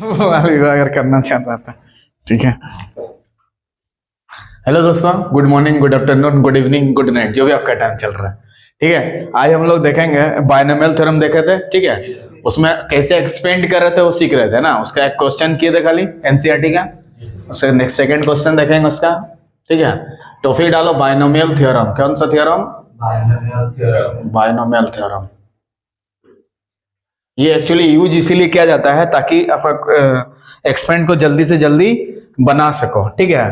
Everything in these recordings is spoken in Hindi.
वो वाली अगर करना चाहता था। ठीक है। हेलो दोस्तों, good morning, good afternoon, good evening, good night, जो भी आपका टाइम चल रहा है। ठीक है, आज हम लोग देखेंगे बायनोमियल थ्योरम देखे थे। ठीक है, उसमें कैसे एक्सपेंड कर रहे थे वो सीख रहे थे ना। उसका एक क्वेश्चन किए थे खाली एनसीईआरटी का। उससे नेक्स्ट सेकंड क्वेश्चन देखेंगे उसका। ठीक है, तो फिर डालो बायनोमियल थ्योरम। कौन सा theorem? Binomial theorem. Binomial theorem ये एक्चुअली यूज इसीलिए किया जाता है ताकि आप एक्सपेंड को जल्दी से जल्दी बना सको। ठीक है,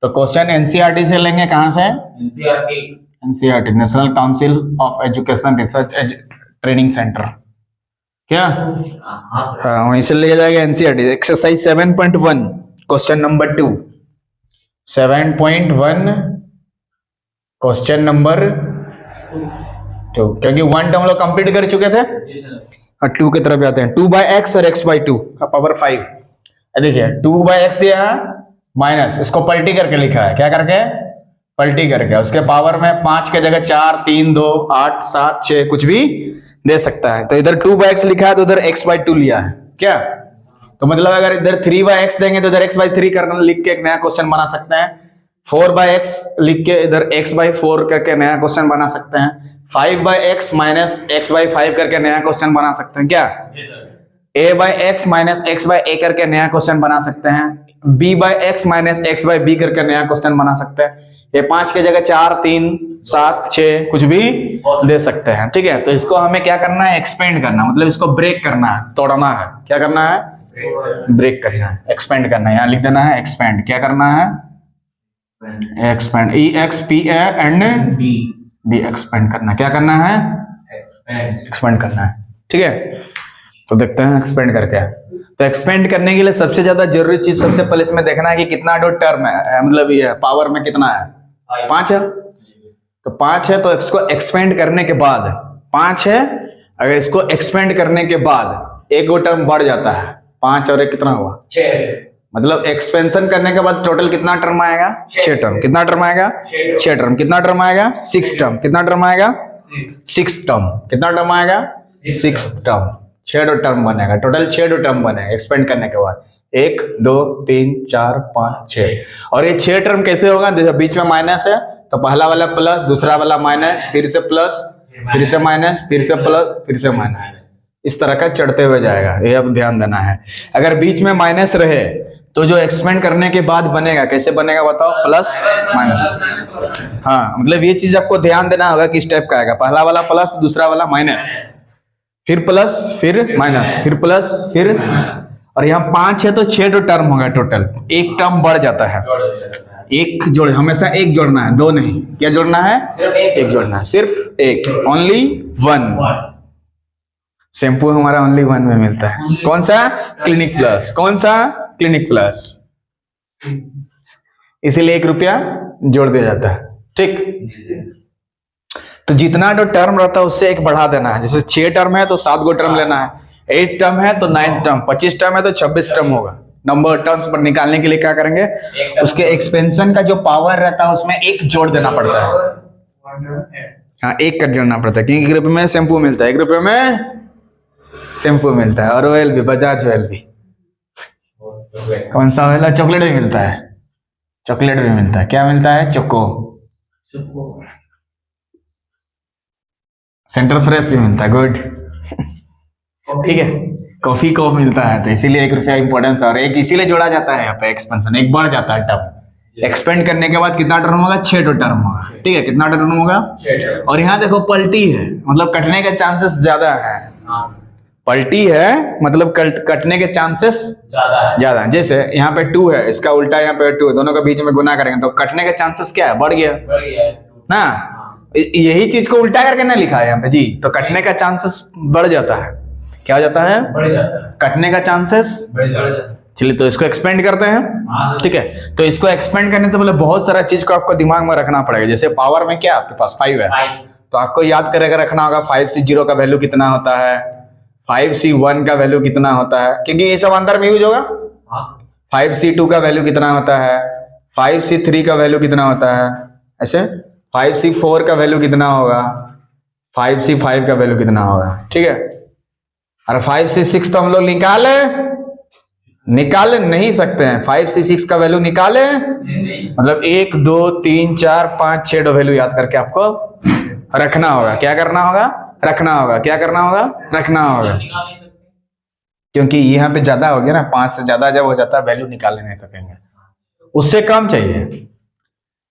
तो क्वेश्चन एनसीईआरटी से लेंगे। कहां से? NCERT, national council of education research training centre. क्या? हाँ, वहीं से ले जाएगा NCERT. Exercise 7.1 question number 2। 7.1 question number 2, क्योंकि 1 तो हम लोग कंप्लीट कर चुके थे। 2 की तरफ जाते हैं। 2/x और x/2 का पावर 5। देखिए 2/x दिया है, माइनस इसको पलटी करके लिखा है। क्या करके? पलटी करके। उसके पावर में 5 के जगह 4, 3, 2, 8, 7, 6 कुछ भी दे सकता है। तो इधर 2/x लिखा है तो उधर x/2 लिया है। क्या? तो मतलब अगर इधर 3/x देंगे तो इधर x/3 करना लिख के एक नया क्वेश्चन बना सकते हैं। 4/x लिख के इधर x/4 करके नया क्वेश्चन बना सकते हैं। 5/x माइनस x/5 करके नया क्वेश्चन बना सकते हैं। क्या? a/x माइनस x/a करके नया क्वेश्चन बना सकते हैं। b/x माइनस x/b करके नया क्वेश्चन बना सकते हैं। ये 5 के जगह 4, 3, 7, 6 कुछ भी दे सकते हैं। ठीक है, तो इसको हमें क्या करना है? एक्सपेंड करना, मतलब इसको ब्रेक करना है, तोड़ना है। क्या करना है? ब्रेक करना है, एक्सपेंड करना है। यहाँ लिख देना है एक्सपेंड। क्या करना है? एक्सपेंड। EXPAND बी एक्सपेंड करना। क्या करना है? एक्सपेंड करना है। ठीक है, तो देखते हैं एक्सपेंड करके। तो एक्सपेंड करने के लिए सबसे ज्यादा जरूरी चीज सबसे पहले इसमें देखना है कि कितना डॉट टर्म है, मतलब ये पावर में कितना है? 5 है। तो 5 है तो इसको एक्सपेंड करने के बाद 5 है। अगर इसको एक्सपेंड करने के बाद एक वो टर्म बढ़ जाता है। 5 और 1 कितना हुआ? 6। मतलब एक्सपेंशन करने के बाद टोटल कितना टर्म आएगा? 6 टर्म। कितना टर्म आएगा? 6 टर्म। कितना टर्म आएगा? 6 टर्म। कितना टर्म आएगा? 6 टर्म। कितना टर्म आएगा? 6 टर्म। 6 टर्म बनेगा। टोटल 6 टर्म बनेगा एक्सपेंड करने के बाद। 1, 2, 3, 4, 5, 6। और ये 6 टर्म कैसे होगा? जैसे बीच में माइनस है तो पहला वाला प्लस, दूसरा वाला माइनस, फिर से प्लस, फिर से माइनस, फिर से प्लस, फिर से माइनस, इस तरह का चढ़ते हुए जाएगा। ये अब ध्यान देना है। अगर बीच में माइनस रहे तो जो एक्सपेंड करने के बाद बनेगा कैसे बनेगा बताओ? Plus minus. हाँ, मतलब ये चीज आपको ध्यान देना होगा कि स्टेप का आएगा। पहला वाला प्लस, दूसरा वाला माइनस, फिर प्लस, फिर माइनस, फिर प्लस, फिर। और यहाँ 5 है तो 6 टर्म होगा टोटल। एक टर्म बढ़ जाता है। एक जोड़, हमेशा एक जोड़ना है, 2 नहीं। क्या जोड़ना है? एक जोड़ना है, सिर्फ एक, ओनली 1। शैम्पू हमारा ओनली 1 में मिलता है। कौन सा? Clinic plus. कौन सा? Clinic plus. इसीलिए 1 रुपया जोड़ दिया जाता है। ठीक, तो जितना जो टर्म रहता है उससे 1 बढ़ा देना है। जैसे 6 टर्म है तो 7 गो टर्म लेना है। 8 टर्म है तो 9 टर्म, 25 टर्म है तो 26 टर्म होगा। नंबर टर्म्स पर निकालने के लिए क्या करेंगे? उसके एक्सपेंशन का जो पावर रहता है उसमें 1 जोड़ देना पड़ता है। हाँ, 1 का जोड़ना पड़ता है, क्योंकि 1 रुपये में शैम्पू मिलता है। 1 रुपये में शैम्पू मिलता है। और ऑयल भी, बजाज ऑयल भी। कौन सा ऑयल है? चॉकलेट भी मिलता है। चॉकलेट भी मिलता है। क्या मिलता है? चोको। सेंटर फ्रेश भी मिलता है। गुड। ठीक है, कॉफी को मिलता है। तो इसीलिए 1 रुपया इंपॉर्टेंस। और 1 इसीलिए जोड़ा जाता है यहाँ पे, एक्सपेंशन 1 बढ़ जाता है टर्म। एक्सपेंड करने के बाद कितना टर्म होगा? 6 टर्म होगा। ठीक है, कितना टर्म होगा? 6। और यहाँ देखो पलटी है, मतलब कटने के चांसेस ज्यादा है। पलटी है मतलब कटने के चांसेस ज्यादा है। जैसे यहाँ पे 2 है, इसका उल्टा यहाँ पे 2 है, दोनों के बीच में गुना करेंगे तो कटने के चांसेस क्या है? बढ़ गया ना। यही चीज को उल्टा करके ना लिखा है यहाँ पे जी, तो कटने का चांसेस बढ़ जाता है। क्या हो जाता है? बढ़ जाता है। कटने का चांसेस बढ़ जाता है। चलिए, तो इसको एक्सपेंड करते हैं। ठीक है, तो इसको एक्सपेंड करने से पहले बहुत सारा चीज को आपको दिमाग में रखना पड़ेगा। जैसे पावर में क्या आपके पास 5 है, तो आपको याद करके रखना होगा 5 से 0 का वैल्यू कितना होता है, 5 से 1 का वैल्यू कितना होता है, क्योंकि ये सब अंदर में यूज होगा। 5 से 2 का वैल्यू कितना होता है, 5 से 3 का वैल्यू कितना होता है, ऐसे 5 से 4 का वैल्यू कितना होगा, 5 से 5 का वैल्यू कितना होगा। ठीक है, और 5 से 6 तो हम लोग निकाले निकाल नहीं सकते हैं। 5 से 6 का वैल्यू निकाले मतलब 1 2 3 4 5 6 वैल्यू याद करके आपको रखना होगा। क्या करना होगा? रखना होगा। क्या करना होगा? रखना होगा। क्योंकि यहाँ पे ज्यादा हो गया ना, 5 से ज्यादा जब हो जाता है वैल्यू निकाल नहीं सकेंगे। उससे कम चाहिए।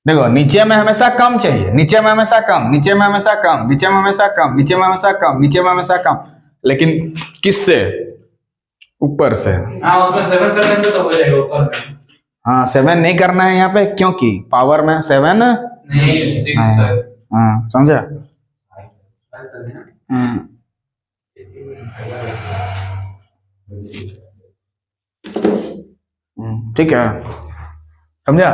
देखो नीचे में हमेशा कम चाहिए, नीचे में हमेशा कम, नीचे में हमेशा कम, नीचे में हमेशा कम, नीचे में हमेशा कम, नीचे में हमेशा कम, लेकिन किससे? ऊपर से। हाँ उसमें 7 कर देंगे तो हो जाएगा ऊपर में। हाँ 7 नहीं करना है यहाँ पे, क्योंकि पावर में 7 नहीं 6 तक। हाँ समझा? ठीक है, समझा?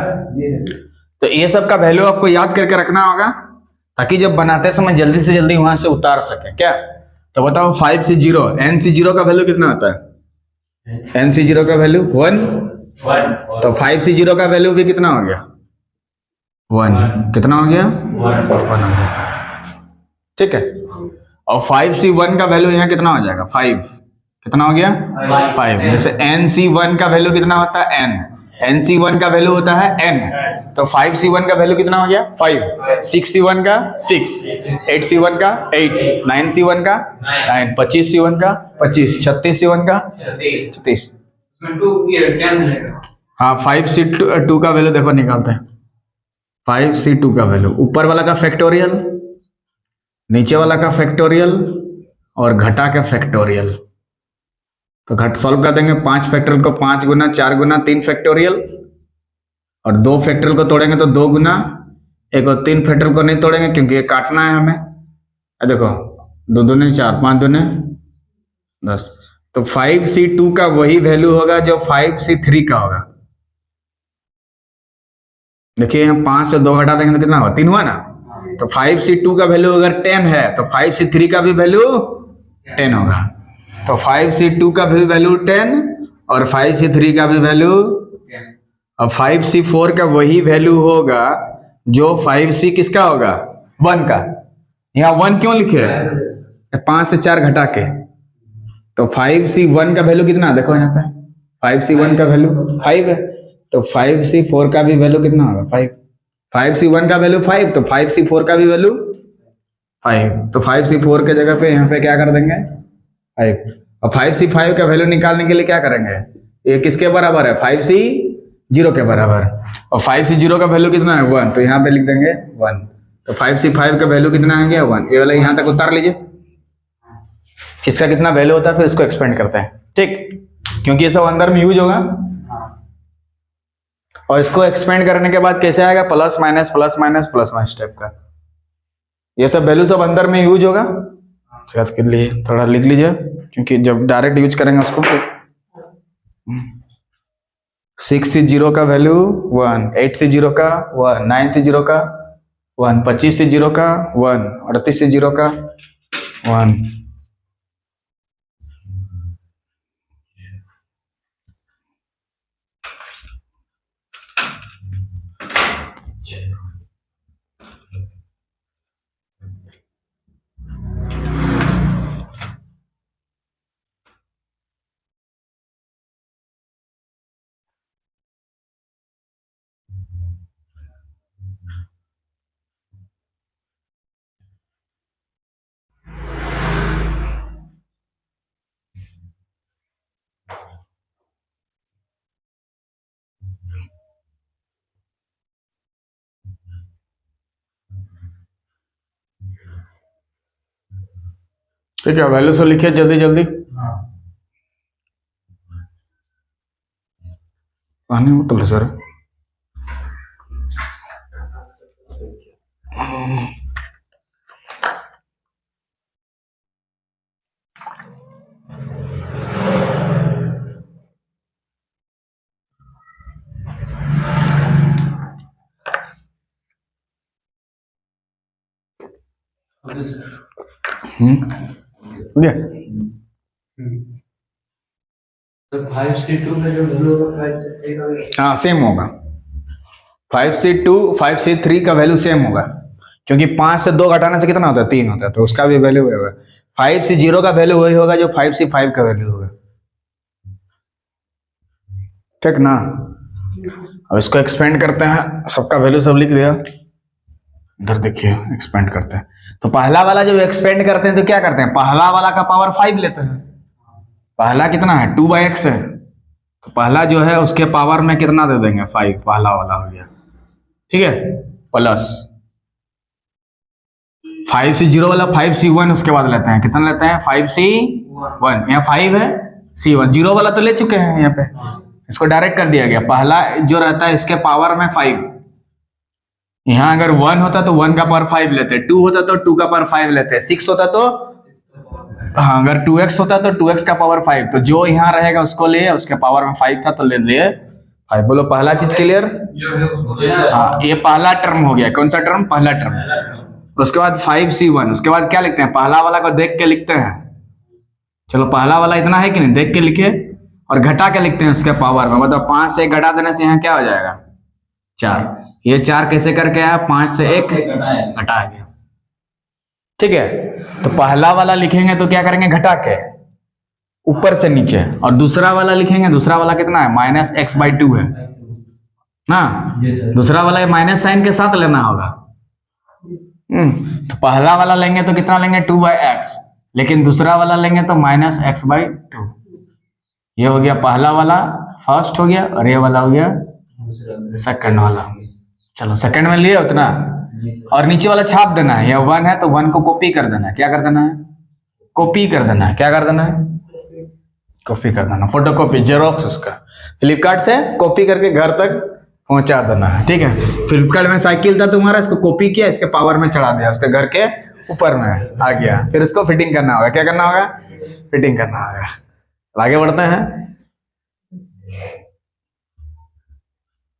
तो ये सब का वैल्यू आपको याद करके रखना होगा ताकि जब बनाते समय जल्दी से जल्दी वहां से उतार सके। क्या तो बताओ? 5 से 0, n से 0 का वैल्यू कितना होता है? n से 0 का वैल्यू 1, तो 5 से 0 का वैल्यू भी कितना हो गया? 1। कितना हो गया? 1 हो गया। ठीक है, और 5 से 1 का वैल्यू यहाँ कितना हो जाएगा? 5। कितना हो गया? 5। जैसे NC1 का वैल्यू कितना होता है? n। NC1 का वैल्यू होता है n, तो 5C1 का वैल्यू कितना हो गया? 5। 6C1 का 6, 8C1 का 8, 9C1 का 9, 25C1 का 25, 36C1 का 36। हाँ 5C2 का वैल्यू देखो निकालते हैं। 5C2 का वैल्यू ऊपर वाला का फैक्टोरियल, नीचे वाला का फैक्टोरियल और घटा का फैक्टोरियल। तो घट सॉल्व कर देंगे। 5 फैक्टोरियल को 5 गुना, 4 गुना 3 फैक्टोरियल, और 2 फैक्टोरियल को तोड़ेंगे तो 2 गुना, एक और 3 फैक्टोरियल को नहीं तोड़ेंगे क्योंकि ये काटना है हमें। देखो 2 दूने 4, 5 दूने 10। तो 5C2 का वही वैल्यू होगा जो 5C3 का होगा। देखिए यहाँ 5 से 2 घटा देंगे तो कितना होगा? 3 हुआ ना। तो 5C2 का वैल्यू अगर 10 है तो 5C3 का भी वैल्यू 10 होगा। तो 5C2 का भी वैल्यू 10 और 5C3 का भी वैल्यू, और 5C4 का वही वैल्यू होगा जो 5C किसका होगा? 1 का। यहाँ 1 क्यों लिखे? 5 से 4 घटा के। तो 5C1 का वैल्यू कितना? देखो यहाँ पे 5C1 का वैल्यू 5 है, तो 5C4 का भी वैल्यू कितना होगा? 5। 5C1 का वैल्यू 5, तो 5C4 का भी वैल्यू 5। तो 5C4 के जगह पे यहाँ पे क्या कर देंगे? 5। और 5C5 का वैल्यू निकालने के लिए क्या करेंगे? ये किसके बराबर है? 5C0 के बराबर। और 5C0 का वैल्यू कितना है? 1, तो यहाँ पे लिख देंगे 1। तो 5C5 का वैल्यू कितना आ गया? 1। ये वाला यहाँ तक उतार लीजिए। किसका कितना वैल्यू होता है फिर इसको एक्सपेंड करते हैं। ठीक, क्योंकि ये सब अंदर में यूज होगा, और इसको एक्सपेंड करने के बाद कैसे आएगा? Plus minus plus minus plus minus type का। ये सब वैल्यू सब अंदर में यूज होगा। याद कर लिए, थोड़ा लिख लीजिए क्योंकि जब डायरेक्ट यूज करेंगे उसको। 6C0 का वैल्यू 1, 8C0 का 1, 9C0 का 1, 25C0 का 1, 38C0 का 1। ठीक है, वैल्यू से लिखिए जल्दी जल्दी। पानी बोतल सर। तो 5C2 का जो वैल्यू होगा 5C3 का भी हाँ सेम होगा। 5C2 5C3 का वैल्यू सेम होगा क्योंकि 5 से 2 घटाने से कितना होता है? 3 होता है, तो उसका भी वैल्यू होगा। 5C0 का वैल्यू वही होगा जो 5C5 का वैल्यू होगा। ठीक ना। अब इसको एक्सपेंड करते हैं, सबका वैल्यू सब लिख दिया, इधर देखिए एक्सपेंड करते हैं। तो पहला वाला जब एक्सपेंड करते हैं तो क्या करते हैं, पहला वाला का पावर 5 लेते हैं। पहला कितना है 2/x है, तो पहला जो है उसके पावर में कितना दे देंगे 5, पहला वाला हो गया, ठीक है, प्लस 5C0 वाला 5C1 उसके बाद लेते हैं, कितना लेते हैं 5C1, यहाँ 5 है C1, जीरो वाला तो ले चुके हैं यहाँ पे, इसको डायरेक्ट कर दिया गया। पहला जो रहता है इसके पावर में 5, यहाँ अगर 1 होता तो 1 का पावर 5 लेते, 2 होता तो 2 का पावर 5 लेते, 6 होता तो हाँ, अगर 2x होता तो 2x का पावर 5, तो जो यहाँ रहेगा उसको लिए, उसके पावर में 5 था तो ले लिए 5। बोलो पहला चीज क्लियर। हाँ, ये पहला टर्म हो गया, कौन सा टर्म, पहला टर्म। उसके बाद 5C1, उसके बाद क्या लिखते हैं, पहला वाला को देख के लिखते हैं। चलो पहला वाला इतना है कि नहीं, देख के लिखे और घटा के लिखते हैं उसके पावर में, मतलब 5 से 1 घटा देने से यहाँ क्या हो जाएगा 4। ये 4 कैसे करके आया, 5 से 1 घटा गया, ठीक है। तो पहला वाला लिखेंगे तो क्या करेंगे, घटा के ऊपर से नीचे, और दूसरा वाला लिखेंगे, दूसरा वाला कितना है -x/2 है ना, दूसरा वाला माइनस साइन के साथ लेना होगा। तो पहला वाला लेंगे तो कितना लेंगे 2/x, लेकिन दूसरा वाला लेंगे तो -x/2। ये हो गया पहला वाला, फर्स्ट हो गया, और ये वाला हो गया सेकंड वाला। चलो सेकंड में लिए उतना, और नीचे वाला छाप देना है, यह 1 है तो 1 को कॉपी कर देना है, क्या कर देना है, कॉपी कर देना है, क्या कर देना है, कॉपी कर देना, फोटो कॉपी जेरोक्स उसका फ्लिपकार्ट से कॉपी करके घर तक पहुंचा देना है, ठीक है। फ्लिपकार्ट में साइकिल था तुम्हारा, इसको कॉपी किया, इसके पावर में चढ़ा दिया, उसके घर के ऊपर में आ गया, फिर इसको फिटिंग करना होगा, क्या करना होगा, फिटिंग करना होगा। आगे बढ़ते हैं,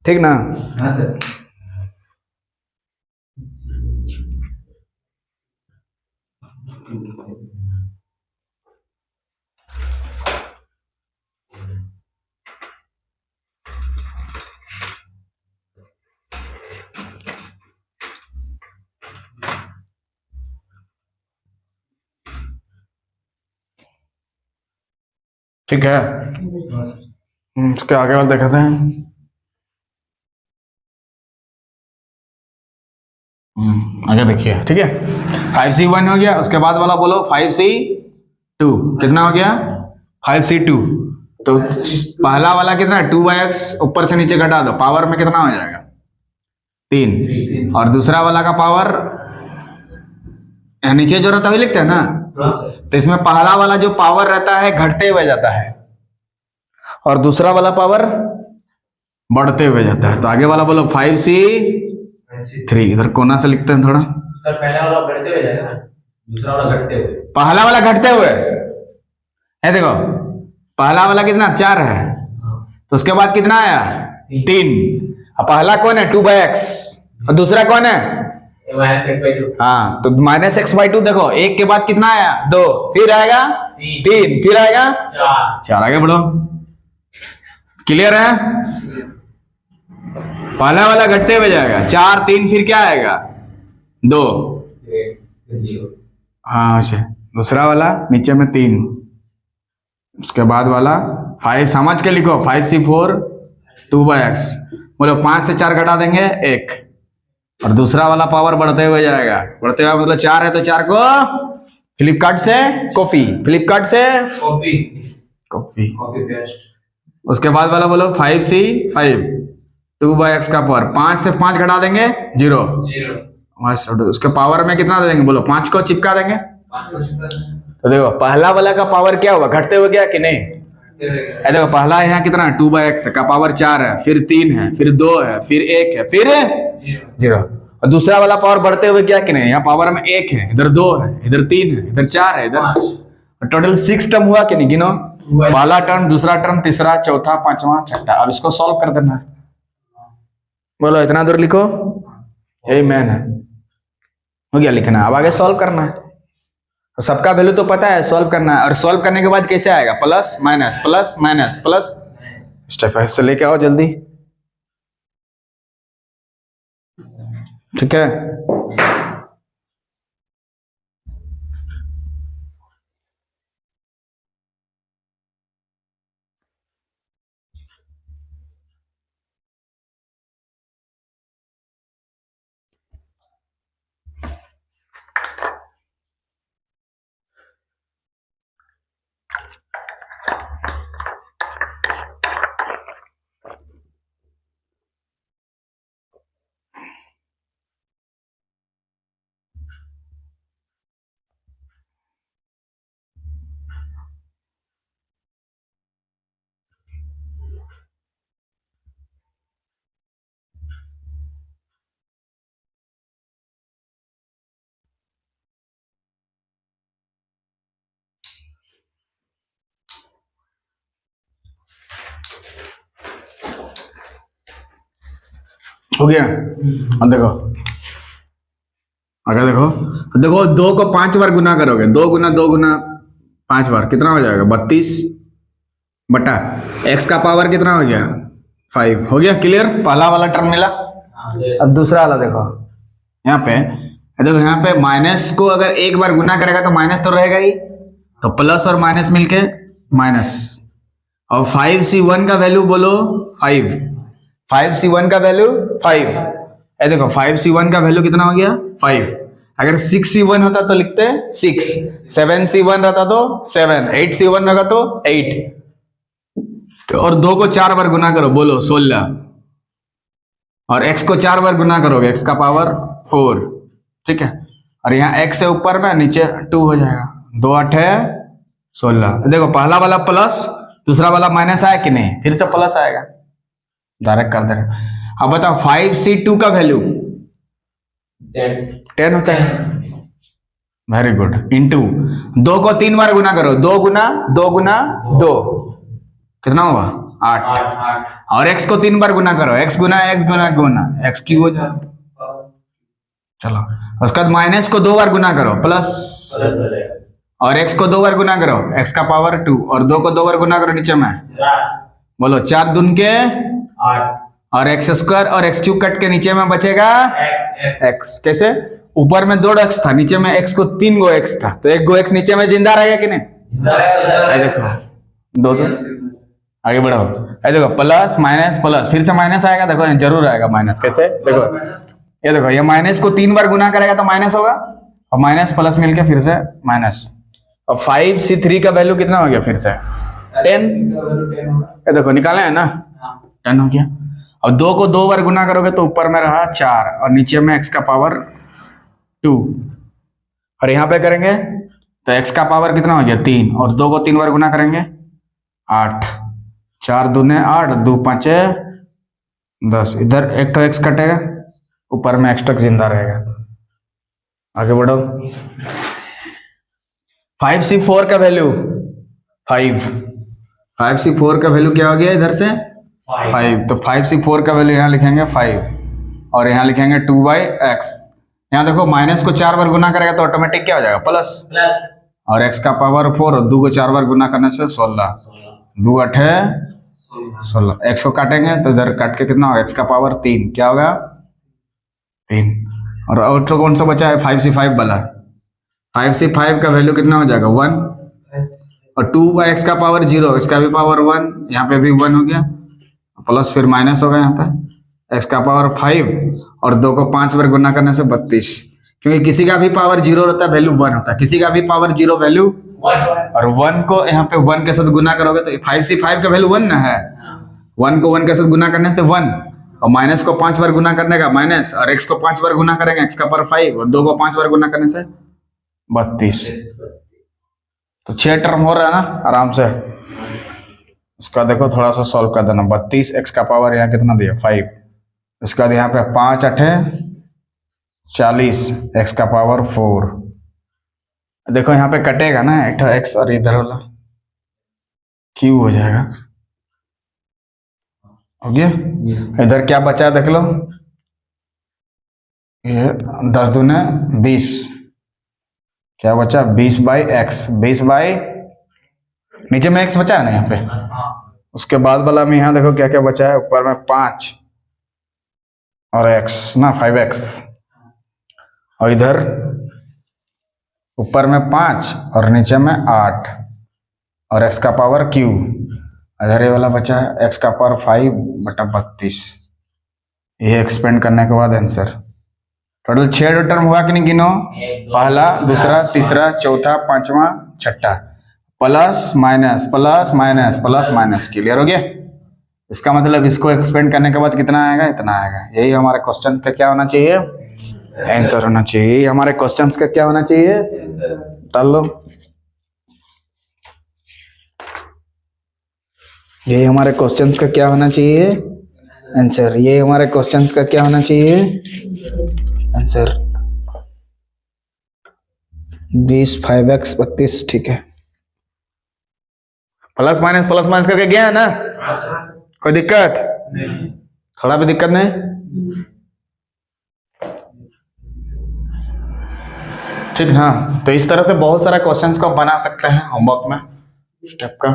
ठीक ना। हाँ सर। ठीक है, इसके आगे वाला देखाते हैं। आगे देखिए, ठीक है, 5C1 हो गया, उसके बाद वाला बोलो 5C2, कितना हो गया 5C2। तो पहला वाला कितना 2/x, ऊपर से नीचे घटा दो, पावर में कितना हो जाएगा 3, और दूसरा वाला का पावर नीचे जो रहता है वही लिखते हैं ना, तो इसमें पहला वाला जो पावर रहता है घटते हुए जाता है, और दूसरा वाला पावर बढ़ते हुए जाता है। तो आगे वाला बोलो 5C3, इधर कोना से लिखते हैं थोड़ा, सर पहला वाला बढ़ते हुए जाएगा, दूसरा वाला घटते हुए। पहला वाला घटते हुए है, देखो पहला वाला कितना 4 है, तो उसके बाद कितना आया 3, पहला कौन है 2/x, और दूसरा कौन है -x/2। हाँ, तो -x/2 देखो, एक के बाद कितना आया 2, फिर आएगा 3, फिर आएगा 4। आगे बढ़ो, क्लियर है। पहला वाला घटते हुए जाएगा 4, 3, फिर क्या आएगा 2, हाँ वैसे दूसरा वाला नीचे में 3, उसके बाद वाला 5, समझ के लिखो 5C4 2/x, बोलो 5 से 4 घटा देंगे 1, और दूसरा वाला पावर बढ़ते हुए जाएगा, बढ़ते हुए मतलब 4 है तो 4 को फ्लिपकार्ट से कॉपी, फ्लिपकार्ट से कॉपी कॉपी, कॉपी पेस्ट। उसके बाद वाला बोलो 5C5 2/x का पावर, 5 से 5 घटा देंगे 0, बस उसके पावर में कितना दे देंगे, बोलो 5 को चिपका देंगे। तो देखो पहला वाला का पावर क्या हुआ, घटते हुए गया कि नहीं, देखो पहला यहाँ कितना 2/x का पावर 4 है, फिर 3 है, फिर 2 है, फिर 1 है, फिर 0, और दूसरा वाला पावर बढ़ते हुए गया कि नहीं, यहाँ पावर में 1 है, इधर 2 है, इधर 3 है, इधर 4 है, इधर टोटल 6 टर्म हुआ कि नहीं, गिनो, पहला टर्म, दूसरा टर्म, तीसरा, चौथा, पांचवा, छठा। अब इसको सॉल्व कर देना है, बोलो इतना दूर लिखो, यही मैन है, हो गया लिखना। अब आगे सॉल्व करना है, तो सबका वैल्यू तो पता है, सॉल्व करना है, और सॉल्व करने के बाद कैसे आएगा, plus minus plus minus plus, step है, इससे लेके आओ जल्दी, ठीक है। हो गया। अब देखो अगर देखो 2 को 5 बार गुना करोगे, 2 गुना 5 बार कितना हो जाएगा 32 बटा x का पावर कितना हो गया 5। हो गया क्लियर, पहला वाला टर्म मिला। अब दूसरा वाला देखो यहाँ पे, देखो यहाँ पे माइनस को अगर एक बार गुना करेगा तो माइनस तो रहेगा ही, तो प्लस और माइनस मिलके माइनस। और 5c1 का वैल्यू बोलो 5, 5c1 का वैल्यू 5। ये देखो 5c1 का वैल्यू कितना हो गया 5। अगर 6c1 होता तो लिखते 6, 7c1 रहता तो 7, 8c1 रहेगा तो 8। तो और 2 को 4 बार गुना करो, बोलो 16। और x को 4 बार गुना करोगे x का पावर 4, ठीक है। और यहाँ x से ऊपर में नीचे 2 हो जाएगा, 2 8 है 16। देखो पहला वाला प्लस दूसरा वाला माइनस आया कि नहीं, फिर से प्लस आएगा, डायरेक्ट कर देंगे। अब बताओ 5c2 का वैल्यू 10 होता है, वेरी गुड। इंटू 2 को 3 बार गुना करो, 2 गुना 2 कितना हुआ 8। और x को 3 बार गुना करो, x गुना x क्यों हो जाए। चलो उसके बाद माइनस को 2 बार गुना करो प्लस, और x को 2 बार गुना करो x का पावर 2, और 2 को 2 बार गुना करो नीचे में, बोलो 4 दून के 8, और x स्क्वायर और x क्यूब कट के नीचे में बचेगा x। कैसे, ऊपर में 2 x था, नीचे में x को 3 गो x था, तो 1 गो x नीचे में जिंदा रहेगा कि नहीं। देखो 2 आगे बढ़ो, देखो प्लस माइनस प्लस, फिर से माइनस आएगा, देखो जरूर आएगा माइनस। कैसे, देखो ये देखो ये माइनस को 3 बार गुना करेगा तो माइनस होगा, और माइनस प्लस मिलके फिर से माइनस। और 5c3 का वैल्यू कितना हो गया फिर से 10। ये देखो निकाले है ना, 10 हो गया। अब 2 को 2 बार गुना करोगे तो ऊपर में रहा 4, और नीचे में x का पावर 2, और यहाँ पे करेंगे तो x का पावर कितना हो गया 3, और 2 को 3 बार गुना करेंगे 8, 4 दूने 8, 2 5 10। इधर एक तो x कटेगा, ऊपर में x तक जिंदा रहेगा। आगे बढ़ो, 5c4 का वैल्यू 5, 5c4 का वैल्यू क्या हो गया इधर से 5, तो 5c4 का वैल्यू यहाँ लिखेंगे 5, और यहाँ लिखेंगे 2/x। यहाँ देखो माइनस को 4 बार गुना करेगा तो ऑटोमेटिक क्या हो जाएगा प्लस, और x का पावर 4, और 2 को 4 बार गुना करने से 16, 2 8 है 16। x को काटेंगे तो इधर काट के कितना होगा x का पावर 3, क्या होगा 3। और आउटर कौन सा बचा है 5c5 वाला, 5c5 का वैल्यू कितना हो जाएगा 1, और 2/x का पावर 0, इसका भी पावर 1, यहाँ पे भी 1 हो गया, प्लस फिर माइनस होगा यहाँ पे x का पावर 5, और 2 को 5 बार गुना करने से 32, क्योंकि किसी का भी पावर 0 रहता है वैल्यू 1 होता है, किसी का भी पावर 0 वैल्यू 1, और 1 को यहाँ पे 1 के साथ गुना करोगे तो 5c5 का वैल्यू 1 ना है, 1 को 1 के साथ गुना करने से 1, और माइनस को 5 बार गुना करने का माइनस, और x को 5 बार गुना करेंगे x का पावर 5, और 2 को 5 बार गुना करने से 32। तो 6 टर्म हो रहा है ना आराम से। इसका देखो थोड़ा सा सॉल्व कर देना, 32 x का पावर यहाँ कितना दिया 5, इसके बाद यहाँ पे 5 8 40, x का पावर 4। देखो यहाँ पे कटेगा ना 8x, और इधर वाला q हो जाएगा, हो गया। इधर क्या बचा देख लो, ये 10 दूने 20, क्या बचा 20/x, 20 बाई नीचे में x बचा है ना यहाँ पे, उसके बाद वाला में यहाँ देखो क्या क्या बचा है, ऊपर में 5 और x ना 5x, और इधर ऊपर में 5 और नीचे में 8, और x का पावर q, इधर ये वाला बचा है x का पावर 5/32। ये एक्सपेंड करने के बाद आंसर टोटल 6 टर्म हुआ कि नहीं, गिनो, पहला दूसरा तीसरा चौथा पांचवा छठा, plus minus plus minus plus minus, clear हो गया। इसका मतलब इसको एक्सपेंड करने के बाद कितना आएगा, इतना आएगा। यही हमारे क्वेश्चन का क्या होना चाहिए, आंसर होना चाहिए। यही हमारे क्वेश्चंस का क्या होना चाहिए, तल लो। यही हमारे क्वेश्चंस का क्या होना चाहिए, आंसर। ये हमारे क्वेश्चंस का क्या होना चाहिए, आंसर। 20 5x 32, ठीक है। प्लस माइनस करके गया है ना, कोई दिक्कत, थोड़ा भी दिक्कत नहीं। ठीक है। हाँ, तो इस तरह से बहुत सारा क्वेश्चंस को आप बना सकते हैं होमवर्क में स्टेप का।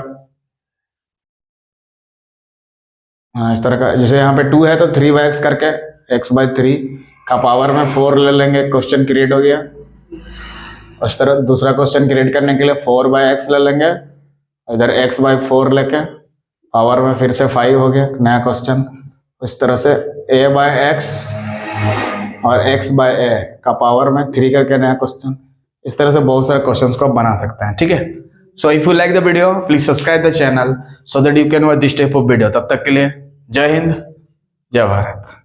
हाँ, इस तरह का, जैसे यहाँ पे 2 है तो 3/x करके x/3 का पावर में 4 ले लेंगे, क्वेश्चन क्रिएट हो गया। उस तरह दूसरा क्वेश्चन क्रिएट करने के लिए 4/x ले लेंगे, इधर x/4 लेके पावर में फिर से 5 हो गया, नया क्वेश्चन। इस तरह से a/x और x/a का पावर में 3 करके नया क्वेश्चन। इस तरह से बहुत सारे क्वेश्चंस को आप बना सकते हैं, ठीक है। So if you like the video please subscribe the channel so that you can watch this type of video. तब तक के लिए जय हिंद, जय भारत।